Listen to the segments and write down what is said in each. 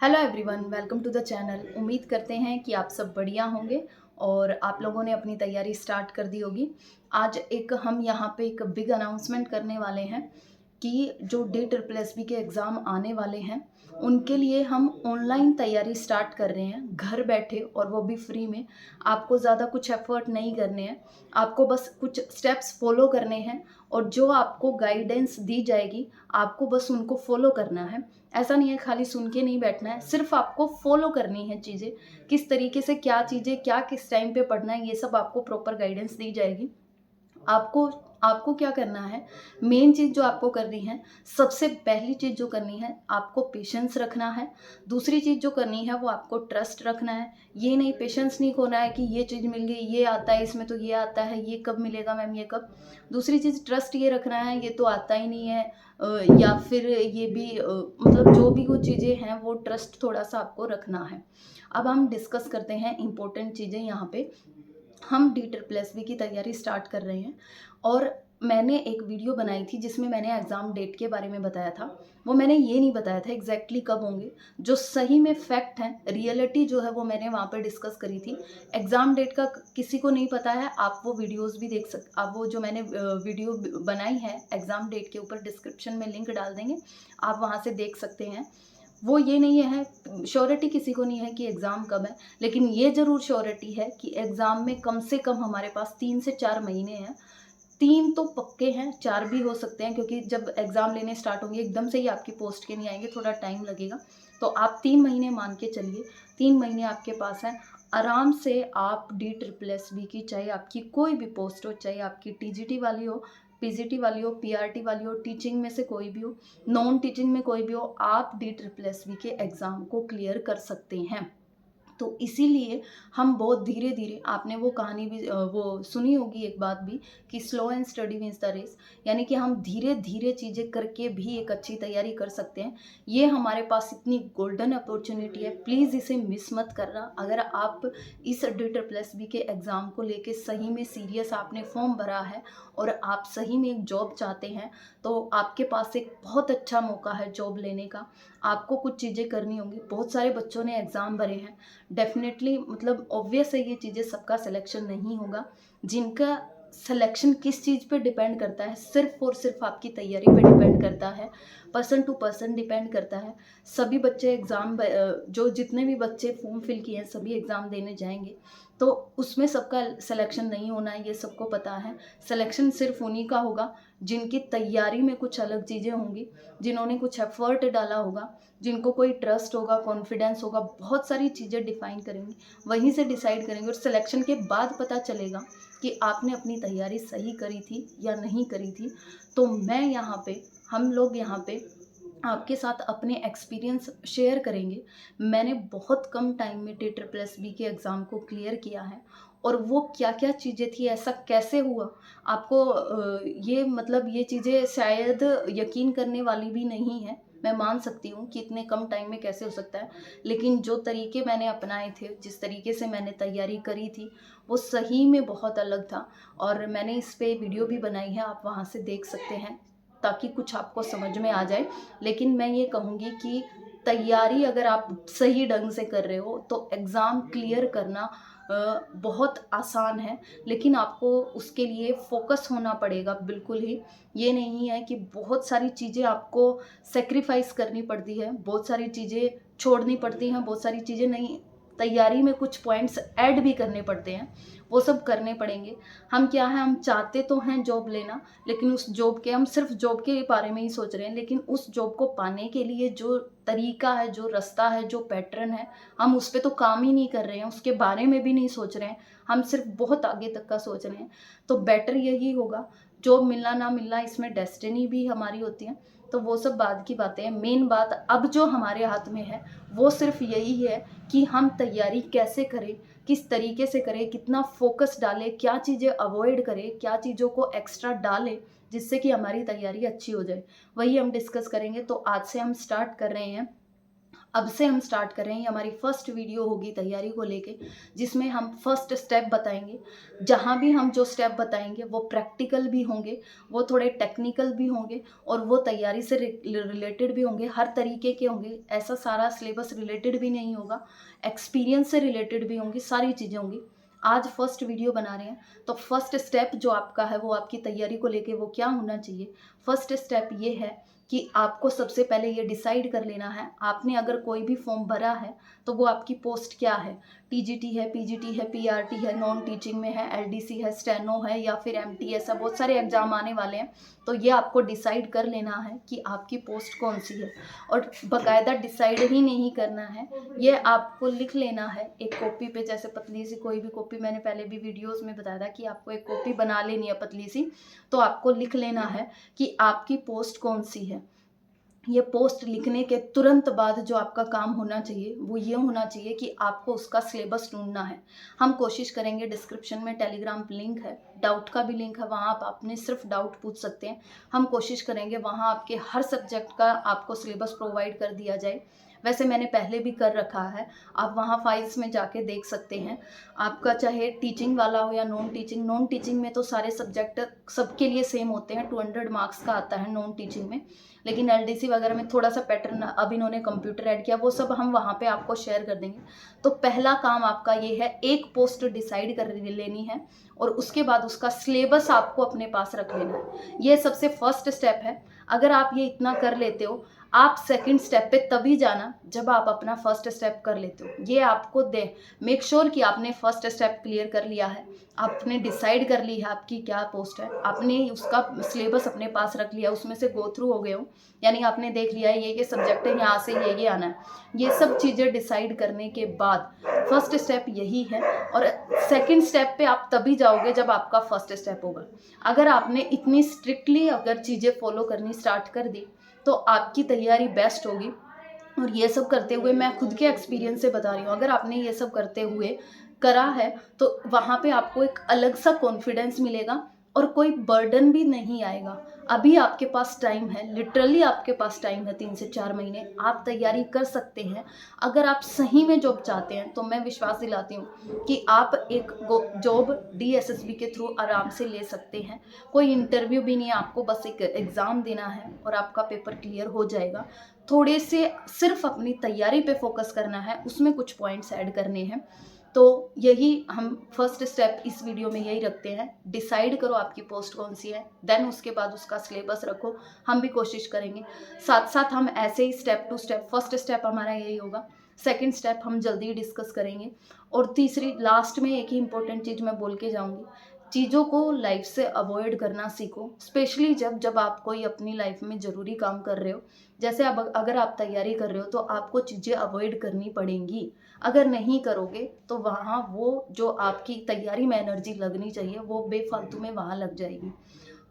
Hello everyone, welcome to the channel. उम्मीद करते हैं कि आप सब बढ़िया होंगे और आप लोगों ने अपनी तैयारी स्टार्ट कर दी होगी। आज हम यहाँ पे एक बिग अनाउंसमेंट करने वाले हैं कि जो DSSB के एग्ज़ाम आने वाले हैं उनके लिए हम ऑनलाइन तैयारी स्टार्ट कर रहे हैं घर बैठे, और वो भी फ्री में। आपको ज़्यादा कुछ एफर्ट नहीं करने हैं, आपको बस कुछ स्टेप्स फॉलो करने हैं और जो आपको गाइडेंस दी जाएगी आपको बस उनको फॉलो करना है। ऐसा नहीं है खाली सुन के नहीं बैठना है, सिर्फ आपको फॉलो करनी है चीज़ें। किस तरीके से क्या चीज़ें क्या किस टाइम पे पढ़ना है, ये सब आपको प्रॉपर गाइडेंस दी जाएगी। आपको आपको क्या करना है, मेन चीज़ जो आपको करनी है, सबसे पहली चीज़ जो करनी है, आपको पेशेंस रखना है। दूसरी चीज़ जो करनी है वो आपको ट्रस्ट रखना है। ये नहीं, पेशेंस नहीं खोना है कि ये चीज़ मिल गई, ये आता है, इसमें तो ये आता है, ये कब मिलेगा मैम, ये कब। दूसरी चीज़ ट्रस्ट ये रखना है, ये तो आता ही नहीं है, या फिर ये भी मतलब जो भी वो चीज़ें हैं वो ट्रस्ट थोड़ा सा आपको रखना है। अब हम डिस्कस करते हैं इम्पोर्टेंट चीज़ें यहाँ पे। हम DSSB की तैयारी स्टार्ट कर रहे हैं और मैंने एक वीडियो बनाई थी जिसमें मैंने एग्ज़ाम डेट के बारे में बताया था। वो मैंने ये नहीं बताया था एग्जैक्टली कब होंगे, जो सही में फैक्ट है, रियलिटी जो है वो मैंने वहाँ पे डिस्कस करी थी। एग्ज़ाम डेट का किसी को नहीं पता है, आप वो वीडियोस भी देख आप वो जो मैंने वीडियो बनाई है एग्ज़ाम डेट के ऊपर, डिस्क्रिप्शन में लिंक डाल देंगे, आप वहाँ से देख सकते हैं। वो ये नहीं है, श्योरिटी किसी को नहीं है कि एग्ज़ाम कब है, लेकिन ये ज़रूर श्योरिटी है कि एग्ज़ाम में कम से कम हमारे पास 3 से 4 महीने हैं। 3 तो पक्के हैं, 4 भी हो सकते हैं, क्योंकि जब एग्ज़ाम लेने स्टार्ट होंगे एकदम से ही आपकी पोस्ट के नहीं आएँगे, थोड़ा टाइम लगेगा। तो आप 3 महीने मान के चलिए, 3 महीने आपके पास हैं। आराम से आप DSSB की, चाहे आपकी कोई भी पोस्ट हो, चाहे आपकी TGT वाली हो, PGT वाली हो, PRT वाली हो, टीचिंग में से कोई भी हो, नॉन टीचिंग में कोई भी हो, आप DSSB के एग्ज़ाम को क्लियर कर सकते हैं। तो इसीलिए हम बहुत धीरे-धीरे, आपने वो कहानी भी वो सुनी होगी एक बात भी, कि slow and study wins the race, यानी कि हम धीरे-धीरे चीज़ें करके भी एक अच्छी तैयारी कर सकते हैं। ये हमारे पास इतनी गोल्डन अपॉर्च्युनिटी है, प्लीज़ इसे मिस मत करना। अगर आप इस DSSB के एग्ज़ाम को लेके सही में सीरियस, आपने फॉर्म भरा है और आप सही में एक जॉब चाहते हैं, तो आपके पास एक बहुत अच्छा मौका है जॉब लेने का। आपको कुछ चीज़ें करनी होंगी। बहुत सारे बच्चों ने एग्ज़ाम भरे हैं, डेफ़िनेटली, मतलब ऑब्वियस है ये चीज़ें, सबका सिलेक्शन नहीं होगा। जिनका सिलेक्शन किस चीज़ पे डिपेंड करता है, सिर्फ़ और सिर्फ़ आपकी तैयारी पे डिपेंड करता है, पर्सन टू पर्सन डिपेंड करता है। सभी बच्चे जो जितने भी बच्चे फॉर्म फिल किए हैं सभी एग्ज़ाम देने जाएँगे, तो उसमें सबका सिलेक्शन नहीं होना है, ये सबको पता है। सिलेक्शन सिर्फ़ उन्हीं का होगा जिनकी तैयारी में कुछ अलग चीज़ें होंगी, जिन्होंने कुछ एफ़र्ट डाला होगा, जिनको कोई ट्रस्ट होगा, कॉन्फिडेंस होगा, बहुत सारी चीज़ें डिफ़ाइन करेंगी, वहीं से डिसाइड करेंगे, और सिलेक्शन के बाद पता चलेगा कि आपने अपनी तैयारी सही करी थी या नहीं करी थी। तो हम लोग यहाँ पे आपके साथ अपने एक्सपीरियंस शेयर करेंगे। मैंने बहुत कम टाइम में DSSB के एग्ज़ाम को क्लियर किया है, और वो क्या-क्या चीज़ें थी, ऐसा कैसे हुआ, आपको ये मतलब ये चीज़ें शायद यकीन करने वाली भी नहीं है। मैं मान सकती हूँ कि इतने कम टाइम में कैसे हो सकता है, लेकिन जो तरीके मैंने अपनाए थे, जिस तरीके से मैंने तैयारी करी थी, वो सही में बहुत अलग था, और मैंने इस पे वीडियो भी बनाई है, आप वहाँ से देख सकते हैं, ताकि कुछ आपको समझ में आ जाए। लेकिन मैं ये कहूँगी कि तैयारी अगर आप सही ढंग से कर रहे हो तो एग्ज़ाम क्लियर करना बहुत आसान है, लेकिन आपको उसके लिए फ़ोकस होना पड़ेगा बिल्कुल ही। ये नहीं है कि बहुत सारी चीज़ें आपको सैक्रिफ़ाइस करनी पड़ती है, बहुत सारी चीज़ें छोड़नी पड़ती हैं, बहुत सारी चीज़ें नहीं, तैयारी में कुछ पॉइंट्स ऐड भी करने पड़ते हैं, वो सब करने पड़ेंगे। हम क्या है, हम चाहते तो हैं जॉब लेना, लेकिन उस जॉब के, हम सिर्फ जॉब के बारे में ही सोच रहे हैं, लेकिन उस जॉब को पाने के लिए जो तरीका है, जो रास्ता है, जो पैटर्न है, हम उस पे तो काम ही नहीं कर रहे हैं, उसके बारे में भी नहीं सोच रहे हैं, हम सिर्फ बहुत आगे तक का सोच रहे हैं। तो बेटर यही होगा, जॉब मिलना ना मिलना इसमें डेस्टिनी भी हमारी होती है, तो वो सब बाद की बातें हैं। मेन बात अब जो हमारे हाथ में है वो सिर्फ यही है कि हम तैयारी कैसे करें, किस तरीके से करें, कितना फ़ोकस डालें, क्या चीज़ें अवॉइड करें, क्या चीज़ों को एक्स्ट्रा डालें, जिससे कि हमारी तैयारी अच्छी हो जाए। वही हम डिस्कस करेंगे। तो आज से हम स्टार्ट कर रहे हैं। अब से हम स्टार्ट कर रहे हैं, ये हमारी फर्स्ट वीडियो होगी तैयारी को लेके, जिसमें हम फर्स्ट स्टेप बताएंगे। जहाँ भी हम जो स्टेप बताएंगे वो प्रैक्टिकल भी होंगे, वो थोड़े टेक्निकल भी होंगे और वो तैयारी से रिलेटेड भी होंगे, हर तरीके के होंगे। ऐसा सारा सिलेबस रिलेटेड भी नहीं होगा, एक्सपीरियंस से रिलेटेड भी होंगी, सारी चीज़ें होंगी। आज फर्स्ट वीडियो बना रहे हैं तो फर्स्ट स्टेप जो आपका है वो आपकी तैयारी को लेके वो क्या होना चाहिए। फर्स्ट स्टेप ये है कि आपको सबसे पहले ये डिसाइड कर लेना है, आपने अगर कोई भी फॉर्म भरा है तो वो आपकी पोस्ट क्या है। टीजीटी है, पीजीटी है, पीआरटी है, नॉन टीचिंग में है, एलडीसी है, स्टेनो है या फिर एमटीएस है, बहुत सारे एग्जाम आने वाले हैं। तो ये आपको डिसाइड कर लेना है कि आपकी पोस्ट कौन सी है। और बाकायदा डिसाइड ही नहीं करना है, ये आपको लिख लेना है एक कॉपी पे, जैसे पतली सी कोई भी कॉपी, मैंने पहले भी वीडियोस में बताया था कि आपको एक कॉपी बना लेनी है पतली सी। तो आपको लिख लेना है कि आपकी पोस्ट कौन सी है। ये पोस्ट लिखने के तुरंत बाद जो आपका काम होना चाहिए वो ये होना चाहिए कि आपको उसका सिलेबस ढूंढना है। हम कोशिश करेंगे, डिस्क्रिप्शन में टेलीग्राम लिंक है, डाउट का भी लिंक है, वहाँ आप अपने सिर्फ डाउट पूछ सकते हैं। हम कोशिश करेंगे वहाँ आपके हर सब्जेक्ट का आपको सिलेबस प्रोवाइड कर दिया जाए। वैसे मैंने पहले भी कर रखा है, आप वहाँ फाइल्स में जाके देख सकते हैं। आपका चाहे टीचिंग वाला हो या नॉन टीचिंग में तो सारे सब्जेक्ट सबके लिए सेम होते हैं, 200 मार्क्स का आता है नॉन टीचिंग में। लेकिन एलडीसी वगैरह में थोड़ा सा पैटर्न अब इन्होंने कंप्यूटर ऐड किया, वो सब हम वहाँ पे आपको शेयर कर देंगे। तो पहला काम आपका ये है, एक पोस्ट डिसाइड कर लेनी है और उसके बाद उसका सिलेबस आपको अपने पास रख लेना है। ये सबसे फर्स्ट स्टेप है। अगर आप ये इतना कर लेते हो, आप सेकंड स्टेप पे तभी जाना जब आप अपना फर्स्ट स्टेप कर लेते हो। ये आपको दे मेक श्योर कि आपने फर्स्ट स्टेप क्लियर कर लिया है, आपने डिसाइड कर ली है आपकी क्या पोस्ट है, आपने उसका सिलेबस अपने पास रख लिया, उसमें से गो थ्रू हो गए हो, यानी आपने देख लिया है ये सब्जेक्ट है, यहाँ से ये आना है। ये सब चीज़ें डिसाइड करने के बाद फर्स्ट स्टेप यही है। और सेकंड स्टेप पे आप तभी जाओगे जब आपका फर्स्ट स्टेप होगा। अगर आपने इतनी स्ट्रिक्टली अगर चीज़ें फॉलो करनी स्टार्ट कर दी तो आपकी तैयारी बेस्ट होगी। और ये सब करते हुए मैं खुद के एक्सपीरियंस से बता रही हूँ, अगर आपने ये सब करते हुए करा है तो वहाँ पे आपको एक अलग सा कॉन्फिडेंस मिलेगा और कोई बर्डन भी नहीं आएगा। अभी आपके पास टाइम है, लिटरली आपके पास टाइम है, 3 से 4 महीने आप तैयारी कर सकते हैं। अगर आप सही में जॉब चाहते हैं तो मैं विश्वास दिलाती हूँ कि आप एक जॉब डीएसएसबी के थ्रू आराम से ले सकते हैं। कोई इंटरव्यू भी नहीं है, आपको बस एक एग्ज़ाम देना है और आपका पेपर क्लियर हो जाएगा। थोड़े से सिर्फ अपनी तैयारी पे फोकस करना है, उसमें कुछ पॉइंट्स ऐड करने हैं। तो यही हम फर्स्ट स्टेप इस वीडियो में यही रखते हैं, डिसाइड करो आपकी पोस्ट कौन सी है, देन उसके बाद उसका सिलेबस रखो। हम भी कोशिश करेंगे, साथ साथ हम ऐसे ही step to step, first step हमारा यही होगा, सेकंड स्टेप हम जल्दी डिस्कस करेंगे। और तीसरी लास्ट में एक ही इंपॉर्टेंट चीज़ मैं बोल के जाऊँगी, चीज़ों को लाइफ से अवॉइड करना सीखो, स्पेशली जब आप कोई अपनी लाइफ में ज़रूरी काम कर रहे हो। जैसे अब अगर आप तैयारी कर रहे हो तो आपको चीज़ें अवॉइड करनी पड़ेंगी। अगर नहीं करोगे तो वहाँ वो जो आपकी तैयारी में एनर्जी लगनी चाहिए वो बेफालतू में वहाँ लग जाएगी।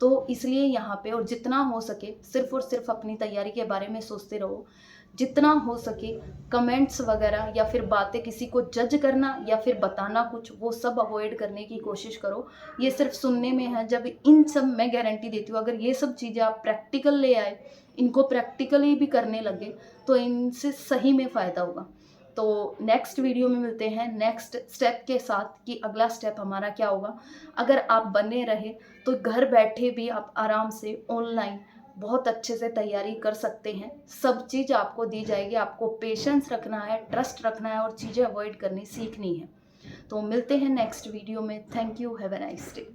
तो इसलिए यहाँ पे और जितना हो सके सिर्फ और सिर्फ अपनी तैयारी के बारे में सोचते रहो। जितना हो सके कमेंट्स वगैरह या फिर बातें किसी को जज करना या फिर बताना कुछ, वो सब अवॉइड करने की कोशिश करो। ये सिर्फ सुनने में है, जब इन सब मैं गारंटी देती हूँ अगर ये सब चीज़ें आप प्रैक्टिकल ले आए, इनको प्रैक्टिकली भी करने लगे तो इनसे सही में फ़ायदा होगा। तो नेक्स्ट वीडियो में मिलते हैं नेक्स्ट स्टेप के साथ कि अगला स्टेप हमारा क्या होगा। अगर आप बने रहे तो घर बैठे भी आप आराम से ऑनलाइन बहुत अच्छे से तैयारी कर सकते हैं। सब चीज़ आपको दी जाएगी, आपको पेशेंस रखना है, ट्रस्ट रखना है और चीज़ें अवॉइड करनी सीखनी है। तो मिलते हैं नेक्स्ट वीडियो में। Thank you, have a nice day.